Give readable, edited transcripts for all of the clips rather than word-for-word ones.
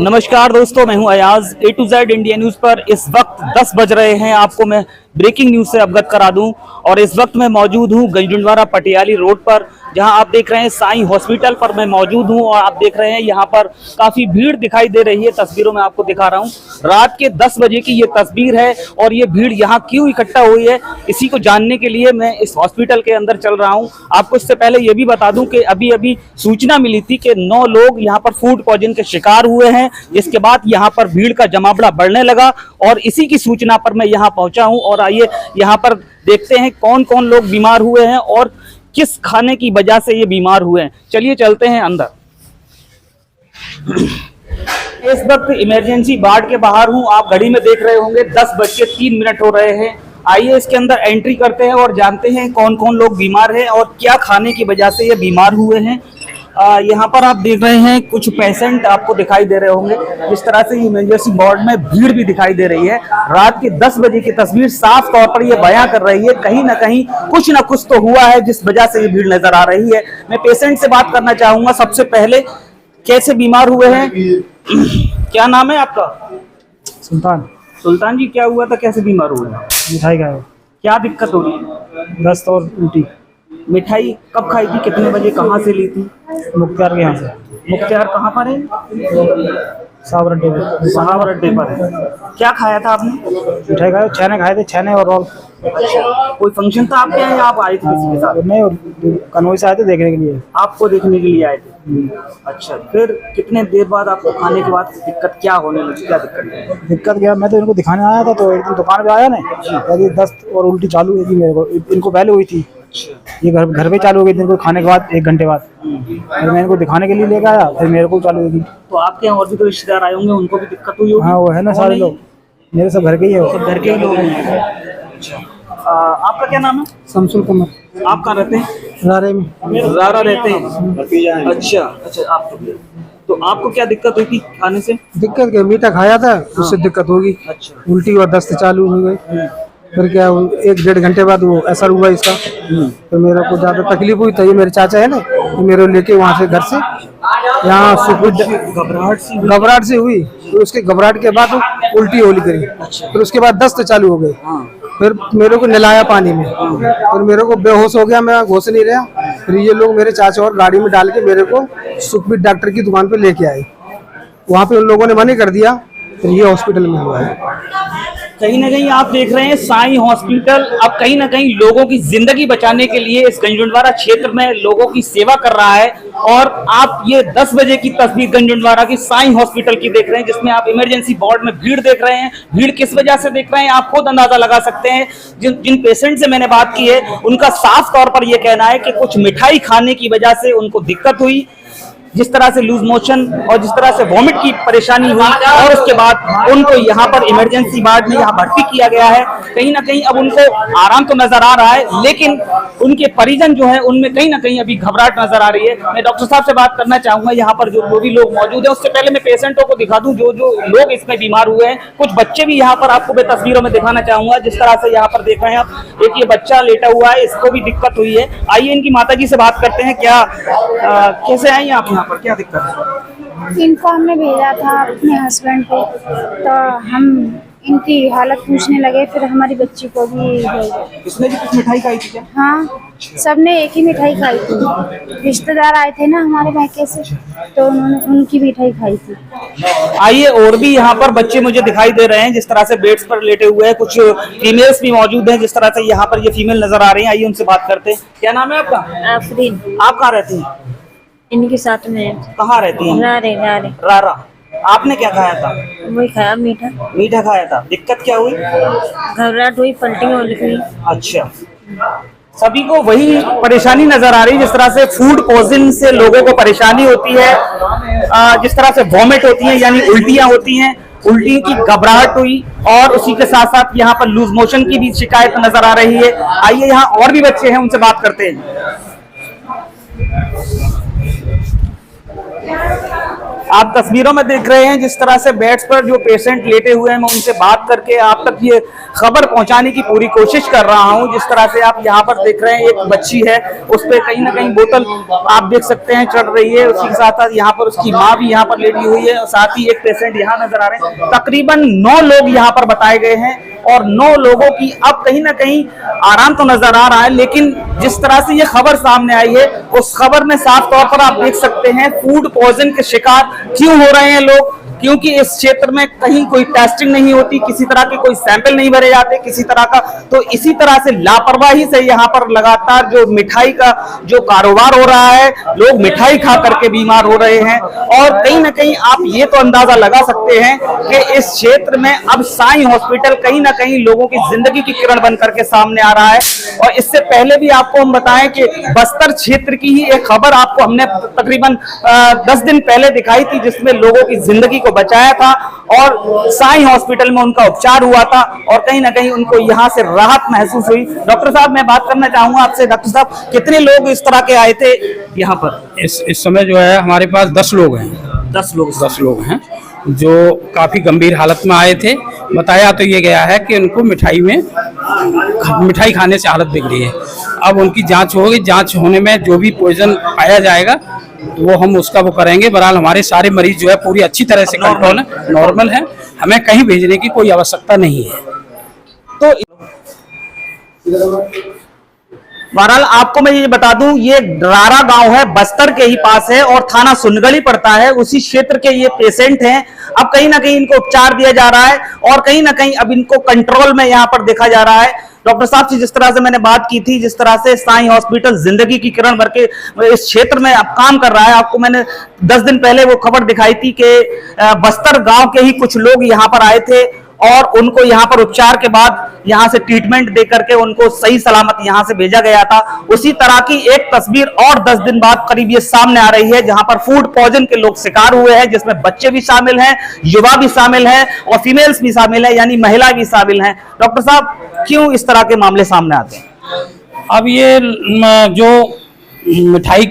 नमस्कार दोस्तों, मैं हूं Ayaz. A to Z India news पर इस वक्त 10 बज रहे हैं। आपको मैं ब्रेकिंग न्यूज से अवगत करा दूं और इस वक्त मैं मौजूद हूं गंजडवारा पटियाली रोड पर, जहां आप देख रहे हैं साईं हॉस्पिटल पर मैं मौजूद हूं और आप देख रहे हैं यहां पर काफी भीड़ दिखाई दे रही है। तस्वीरों में आपको दिखा रहा हूं। रात के 10 बजे की ये तस्वीर है और ये भीड़ यहां क्यों इकट्ठा हुई है, इसी को जानने के लिए मैं इस हॉस्पिटल के अंदर चल रहा हूं। आपको इससे पहले ये भी बता दूं कि अभी अभी सूचना मिली थी कि 9 लोग यहां पर फूड पॉइजन के शिकार हुए हैं। इसके बाद यहां पर भीड़ का जमावड़ा बढ़ने लगा और इसी की सूचना पर मैं यहां पहुंचा हूं और आइए यहां पर देखते हैं कौन कौन लोग बीमार हुए हैं और किस खाने की वजह से ये बीमार हुए हैं। चलिए चलते हैं अंदर। इस वक्त इमरजेंसी वार्ड के बाहर हूं। आप घड़ी में देख रहे होंगे 10:03 हो रहे हैं। आइए इसके अंदर एंट्री करते हैं और जानते हैं कौन कौन लोग बीमार हैं और क्या खाने की वजह से ये बीमार हुए हैं। यहाँ पर आप देख रहे हैं कुछ पेशेंट आपको दिखाई दे रहे होंगे। जिस तरह से इमरजेंसी वार्ड में भीड़ भी दिखाई दे रही है। रात के 10 बजे की तस्वीर साफ तौर पर ये बयां कर रही है कहीं ना कहीं कुछ ना कुछ तो हुआ है जिस वजह से ये भीड़ नजर आ रही है। मैं पेशेंट से बात करना चाहूंगा। सबसे पहले कैसे बीमार हुए हैं, क्या नाम है आपका? सुल्तान। सुल्तान जी, क्या हुआ था, कैसे बीमार हुए? मिठाई खाए। क्या दिक्कत हो रही है? दस्त और उल्टी। मिठाई कब खाई थी, कितने बजे, कहाँ से ली थी? मुख्तार के यहाँ से। मुख्तार कहाँ पर है? साहब अड्डे पे। साहब अड्डे पर है। क्या खाया था आपने? मिठाई खाए, छेने खाए थे, छेने और रोल। कोई फंक्शन था आपके यहाँ या आप आए थे किसी के साथ? नहीं, और कन्वई से आए थे देखने के लिए। आपको देखने के लिए आए थे। अच्छा, फिर कितने देर बाद आपको खाने के बाद दिक्कत क्या होने लगी, क्या दिक्कत है? दिक्कत क्या, मैं तो इनको दिखाने आया था तो एक दिन दुकान पे आया ना, यदि दस्त और उल्टी चालू हुई थी मेरे को। इनको पहले हुई थी, ये घर पे चालू हो गई थी इनको खाने के बाद 1 घंटे बाद। फिर मैं इनको दिखाने के लिए लेकर आया, फिर मेरे को चालू हुई थी। तो आपके यहाँ और भी तो रिश्तेदार आए होंगे, उनको भी दिक्कत हुई होगी? हाँ, वो है ना, सारे लोग मेरे सब घर के ही है। सब घर के ही लोग हैं। अच्छा, आपका क्या नाम है? शमसुल कमर। आप कहाँ रहते हैं? रारे में। रारा रहते हैं। अच्छा, आप तो आपको क्या दिक्कत हुई थी खाने से? दिक्कत क्या, मीठा खाया था उससे दिक्कत होगी। अच्छा, उल्टी और दस्त चालू हो गई। फिर क्या 1-1.5 घंटे बाद वो असर हुआ इसका। तो मेरे को ज्यादा तकलीफ हुई। तो ये मेरे चाचा है ना, तो मेरे लेके वहाँ से घर से यहाँ घबराहट से हुई। तो उसके घबराहट के बाद उल्टी होली करी। फिर उसके बाद दस्त चालू हो गए। फिर मेरे को नहलाया पानी में, फिर मेरे को बेहोश हो गया, मैं होश नहीं रहा। फिर ये लोग मेरे चाचा और गाड़ी में डाल के मेरे को सुखबीर डॉक्टर की दुकान पे लेके आए। वहाँ पे उन लोगों ने मना कर दिया। फिर ये हॉस्पिटल में हुआ है। कहीं ना कहीं आप देख रहे हैं साईं हॉस्पिटल अब कहीं ना कहीं लोगों की जिंदगी बचाने के लिए इस गंजडवारा क्षेत्र में लोगों की सेवा कर रहा है। और आप ये 10 बजे की तस्वीर गंजडवारा की साईं हॉस्पिटल की देख रहे हैं, जिसमें आप इमरजेंसी वार्ड में भीड़ देख रहे हैं। भीड़ किस वजह से देख रहे हैं आप खुद अंदाजा लगा सकते हैं। जिन पेशेंट से मैंने बात की है उनका साफ तौर पर यह कहना है कि कुछ मिठाई खाने की वजह से उनको दिक्कत हुई। जिस तरह से लूज मोशन और जिस तरह से वॉमिट की परेशानी हुई और उसके बाद उनको यहाँ पर इमरजेंसी वार्ड में यहाँ भर्ती किया गया है। कहीं ना कहीं अब उनको आराम तो नजर आ रहा है, लेकिन उनके परिजन जो है उनमें कहीं ना कहीं अभी घबराहट नजर आ रही है। मैं डॉक्टर साहब से बात करना चाहूंगा यहाँ पर जो भी लोग मौजूद है। उससे पहले मैं पेशेंटों को दिखा दूं जो लोग इसमें बीमार हुए हैं। कुछ बच्चे भी यहाँ पर आपको मैं तस्वीरों में दिखाना चाहूंगा। जिस तरह से यहाँ पर देख रहे हैं आप, एक ये बच्चा लेटा हुआ है, इसको भी दिक्कत हुई है। आइए इनकी माता जी से बात करते हैं। क्या कैसे आई आप यहाँ पर, क्या दिक्कत है? इनको हमने भेजा था अपने हस्बैंड को, तो हम इनकी हालत पूछने लगे। फिर हमारी बच्ची को भी भेजा। इसने भी कुछ मिठाई खाई थी क्या? हाँ, सबने एक ही मिठाई खाई थी। रिश्तेदार आए थे ना हमारे मैके से, तो उन्होंने उनकी मिठाई खाई थी। आइए और भी यहाँ पर बच्चे मुझे दिखाई दे रहे हैं जिस तरह से बेड्स पर लेटे हुए हैं। कुछ फीमेल्स भी मौजूद हैं जिस तरह से यहाँ पर ये फीमेल नजर आ रही हैं। आइए उनसे बात करते हैं। क्या नाम है आपका? आफरीन। आप कहाँ रहती हैं? इनके साथ में। कहाँ रहती हैं? रारे। रारा। आपने क्या खाया था? वही खाया, मीठा। मीठा खाया था। दिक्कत क्या हुई? घबराहट हुई, पलटी हुई। अच्छा, सभी को वही परेशानी नजर आ रही है। जिस तरह से फूड पॉइजन से लोगों को परेशानी होती है, जिस तरह से वॉमिट होती है यानी उल्टियां होती हैं, उल्टी की घबराहट हुई और उसी के साथ साथ यहाँ पर लूज मोशन की भी शिकायत नजर आ रही है। आइए यहाँ और भी बच्चे हैं, उनसे बात करते हैं। आप तस्वीरों में देख रहे हैं जिस तरह से बेड्स पर जो पेशेंट लेटे हुए हैं, मैं उनसे बात करके आप तक ये खबर पहुंचाने की पूरी कोशिश कर रहा हूं। जिस तरह से आप यहाँ पर देख रहे हैं, एक बच्ची है, उस पर कहीं ना कहीं बोतल आप देख सकते हैं चढ़ रही है। उसी के साथ साथ यहाँ पर उसकी माँ भी यहाँ पर लेटी हुई है और साथ ही एक पेशेंट यहाँ नजर आ रहे हैं। तकरीबन 9 लोग यहाँ पर बताए गए हैं और 9 लोगों की अब कहीं ना कहीं आराम तो नजर आ रहा है, लेकिन जिस तरह से ये खबर सामने आई है उस खबर में साफ तौर पर आप देख सकते हैं फूड पॉइजन के शिकार क्यों हो रहे हैं लोग, क्योंकि इस क्षेत्र में कहीं कोई टेस्टिंग नहीं होती, किसी तरह के कोई सैंपल नहीं भरे जाते किसी तरह का। तो इसी तरह से लापरवाही से यहाँ पर लगातार जो मिठाई का जो कारोबार हो रहा है, लोग मिठाई खा करके बीमार हो रहे हैं। और कहीं ना कहीं आप ये तो अंदाजा लगा सकते हैं कि इस क्षेत्र में अब साईं हॉस्पिटल कहीं ना कहीं लोगों की जिंदगी की किरण बन करके सामने आ रहा है। और इससे पहले भी आपको हम बताएं कि बस्तर क्षेत्र की ही एक खबर आपको हमने तकरीबन 10 दिन पहले दिखाई थी, जिसमें लोगों की जिंदगी को बचाया था और साईं हॉस्पिटल में उनका उपचार हुआ था और कहीं ना कहीं उनको यहाँ से राहत महसूस हुई। डॉक्टर साहब, मैं बात करना चाहूंगा आपसे। डॉक्टर साहब, कितने लोग इस तरह के आए थे यहाँ पर? इस समय जो है हमारे पास 10 लोग हैं। 10 लोग हैं जो काफी गंभीर हालत में आए थे। बताया तो ये गया है कि उनको मिठाई खाने से हालत बिगड़ी है। अब उनकी जांच होगी, जांच होने में जो भी पॉइजन पाया जाएगा वो हम उसका वो करेंगे। बहरहाल हमारे सारे मरीज जो है पूरी अच्छी तरह से कंट्रोल है, नॉर्मल है, हमें कहीं भेजने की कोई आवश्यकता नहीं है। तो बहरहाल आपको मैं ये बता दूं, ये डरारा गांव है, बस्तर के ही पास है और थाना सुनगली पड़ता है, उसी क्षेत्र के ये पेशेंट हैं। अब कहीं ना कहीं इनको उपचार दिया जा रहा है और कहीं ना कहीं अब इनको कंट्रोल में यहाँ पर देखा जा रहा है। डॉक्टर साहब से जिस तरह से मैंने बात की थी, जिस तरह से साईं हॉस्पिटल जिंदगी की किरण भर के इस क्षेत्र में अब काम कर रहा है, आपको मैंने 10 दिन पहले वो खबर दिखाई थी कि बस्तर गांव के ही कुछ लोग यहाँ पर आए थे और उनको यहाँ पर उपचार के बाद यहाँ से ट्रीटमेंट दे करके उनको सही सलामत यहाँ से भेजा गया था। उसी तरह की एक तस्वीर और 10 दिन बाद करीब ये सामने आ रही है, जहां पर फूड पॉइजन के लोग शिकार हुए हैं, जिसमें बच्चे भी शामिल हैं, युवा भी शामिल हैं और फीमेल्स भी शामिल है, यानी महिला भी शामिल हैं। डॉक्टर साहब, क्यों इस तरह के मामले सामने आते हैं? अब ये जो मिठाई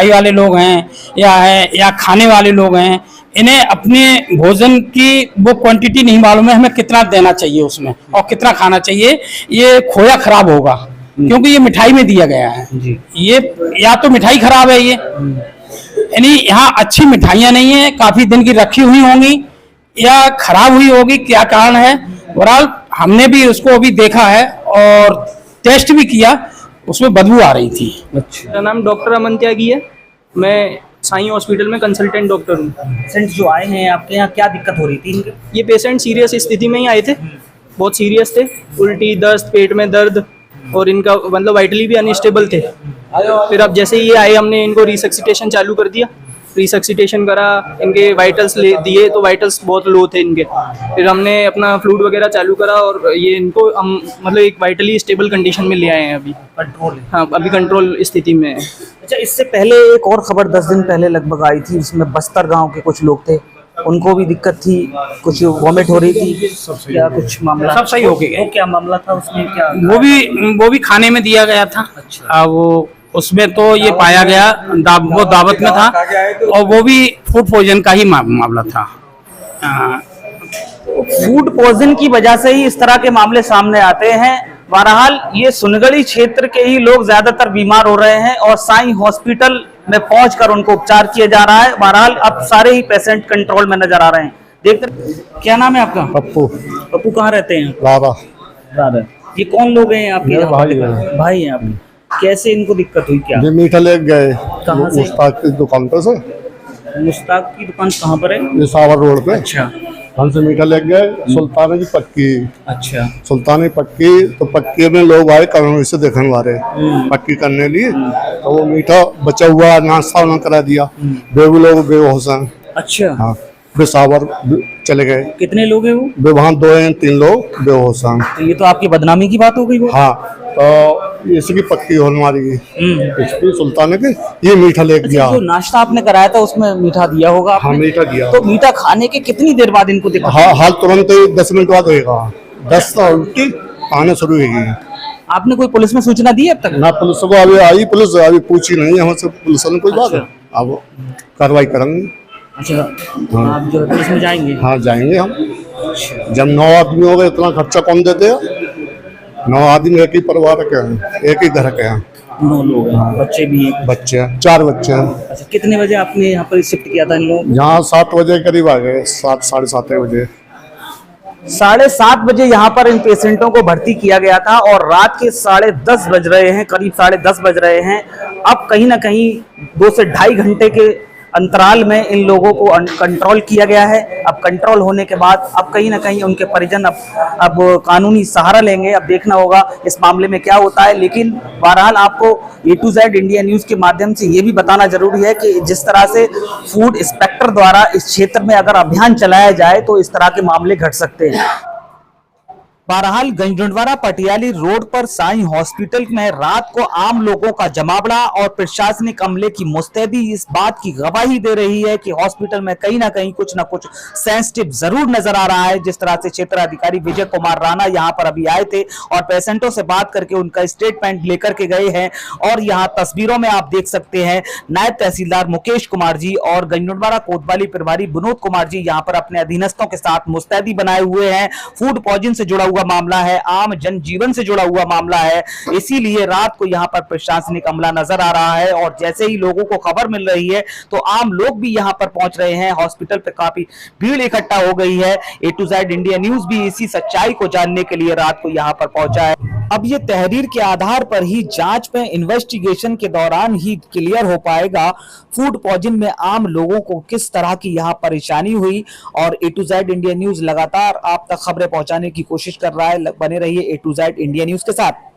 वाले लोग हैं या खाने वाले लोग हैं, इन्हें अपने भोजन की वो क्वांटिटी नहीं मालूम है, हमें कितना देना चाहिए उसमें और कितना खाना चाहिए। ये खोया खराब होगा क्योंकि ये मिठाई में दिया गया है जी। ये या तो मिठाई खराब है, ये यानी यहाँ अच्छी मिठाइयाँ नहीं है, काफी दिन की रखी हुई होंगी या खराब हुई होगी, क्या कारण है। बहरहाल हमने भी उसको अभी देखा है और टेस्ट भी किया, उसमें बदबू आ रही थी। अच्छा, मेरा नाम डॉक्टर अमन त्यागी है, मैं साईं हॉस्पिटल में कंसल्टेंट डॉक्टर हूँ। पेशेंट जो आए हैं आपके यहाँ, क्या दिक्कत हो रही थी इनके? ये पेशेंट सीरियस स्थिति में ही आए थे, बहुत सीरियस थे, उल्टी, दस्त, पेट में दर्द और इनका मतलब वाइटली भी अनस्टेबल थे। फिर अब जैसे ही ये आए हमने इनको रिसक्सिटेशन चालू कर दिया, रिसक्सिटेशन करा, इनके वाइटल्स ले दिए तो वाइटल्स बहुत लो थे इनके। फिर हमने अपना फ्लूइड वगैरह चालू करा और ये इनको हम मतलब एक वाइटली स्टेबल कंडीशन में ले आए हैं। अभी कंट्रोल है? हाँ, अभी कंट्रोल स्थिति में है। अच्छा, इससे पहले एक और खबर 10 दिन पहले लगभग आई थी, जिसमें बस्तर गांव के कुछ लोग थे, उनको भी दिक्कत थी, कुछ वॉमिट हो रही थी, क्या कुछ मामला? सब सही हो गया। क्या मामला था उसमें? क्या वो भी खाने में दिया गया था। अच्छा। वो उसमें तो ये पाया गया वो दावत में था और वो भी फूड पॉइजन का ही मामला था। फूड पॉइजन की वजह से ही इस तरह के मामले सामने आते हैं। बहरहाल ये सुनगली क्षेत्र के ही लोग ज्यादातर बीमार हो रहे हैं और साईं हॉस्पिटल में पहुंचकर उनको उपचार किया जा रहा है। बहरहाल अब सारे ही पेशेंट कंट्रोल में नजर आ रहे हैं। देखते, क्या नाम है आपका? पप्पू। पप्पू, कहाँ रहते हैं? राधा। ये कौन लोग हैं आपके? भाई हैं आपके। कैसे इनको दिक्कत हुई? क्या ये मीठा ले गए कहाँ से? मुश्ताक की दुकान पर से। मुश्ताक की दुकान कहाँ पर है? ये सावर रोड पे। अच्छा। हमसे मीठा ले गए, सुल्ताने की पक्की। अच्छा। सुल्तानी पक्की, तो पक्की में लोग आए कानून से देखने वाले पक्की करने लिए, तो वो मीठा बचा हुआ नाश्ता उन्होंने करा दिया, बेबू लोग बेहोश हैं। अच्छा। हाँ, वे सावर चले गए। कितने लोग हैं वो? वे वहाँ 2 या 3 लोग बेहोश हैं। तो ये तो आपकी बदनामी की बात हो गई वो। हाँ, तो इसकी पक्की होने वाली इसकी सुल्ताने की ये मीठा ले गया। जो नाश्ता आपने कराया था उसमें मीठा दिया होगा आपने? हाँ, मीठा दिया। तो मीठा खाने के कितनी देर बाद इनको दिक्कत? हाँ, हाल तुरंत 10 मिनट बाद होएगा, 10 उल्टी आने शुरू होगी। आपने कोई पुलिस में सूचना दी है अब तक? ना पुलिस को अभी आई, पुलिस अभी पूछी नहीं हमसे, पुलिस ने कोई बात। अब कार्रवाई करेंगे। अच्छा, आप जो पुलिस में जाएंगे? हाँ जाएंगे हम। जब 9 आदमी हो गए इतना खर्चा कौन देते हैं? 9 आदमी एक ही परिवार के हैं, एक ही घर के हैं। 9 लोग हैं, बच्चे भी हैं। बच्चे हैं, 4 बच्चे हैं। अच्छा, कितने बजे आपने यहाँ पर शिफ्ट किया था इन लोग? यहाँ 7 बजे करीब आ गए, 7 साढ़े 7 बजे। 7:30 बजे यहाँ पर इन पेशेंटों को भर्ती किया गया था और रात के 10:30 बज रहे हैं, करीब 10:30 बज रहे हैं। अब कहीं ना कहीं 2 से ढाई घंटे के अंतराल में इन लोगों को कंट्रोल किया गया है। अब कंट्रोल होने के बाद अब कहीं ना कहीं उनके परिजन अब कानूनी सहारा लेंगे। अब देखना होगा इस मामले में क्या होता है, लेकिन बहरहाल आपको A to Z India news के माध्यम से ये भी बताना जरूरी है कि जिस तरह से फूड इंस्पेक्टर द्वारा इस क्षेत्र में अगर अभियान चलाया जाए तो इस तरह के मामले घट सकते हैं। बहरहाल गंजडवारा पटियाली रोड पर साईं हॉस्पिटल में रात को आम लोगों का जमावड़ा और प्रशासनिक अमले की मुस्तैदी इस बात की गवाही दे रही है कि हॉस्पिटल में कहीं ना कहीं कुछ ना कुछ सेंसिटिव जरूर नजर आ रहा है। जिस तरह से क्षेत्र अधिकारी विजय कुमार राणा यहां पर अभी आए थे और पेशेंटों से बात करके उनका स्टेटमेंट लेकर के गए हैं और यहां तस्वीरों में आप देख सकते हैं नायब तहसीलदार मुकेश कुमार जी और गंजडवारा कोतवाली प्रभारी विनोद कुमार जी यहां पर अपने अधीनस्थों के साथ मुस्तैदी बनाए हुए हैं। फूड पॉइजन से जुड़ा हुआ मामला है, आम जनजीवन से जुड़ा हुआ मामला है, इसीलिए रात को यहां पर प्रशासनिक अमला नजर आ रहा है और जैसे ही लोगों को खबर मिल रही है तो आम लोग भी यहां पर पहुंच रहे हैं। हॉस्पिटल पे काफी भीड़ इकट्ठा हो गई है। A to Z India news भी इसी सच्चाई को जानने के लिए रात को यहां पर पहुंचा है। अब ये तहरीर के आधार पर ही जांच में इन्वेस्टिगेशन के दौरान ही क्लियर हो पाएगा फूड पॉइजन में आम लोगों को किस तरह की यहाँ परेशानी हुई। और A to Z India news लगातार आप तक खबरें पहुंचाने की कोशिश कर रहा है। बने रहिए A to Z India news के साथ।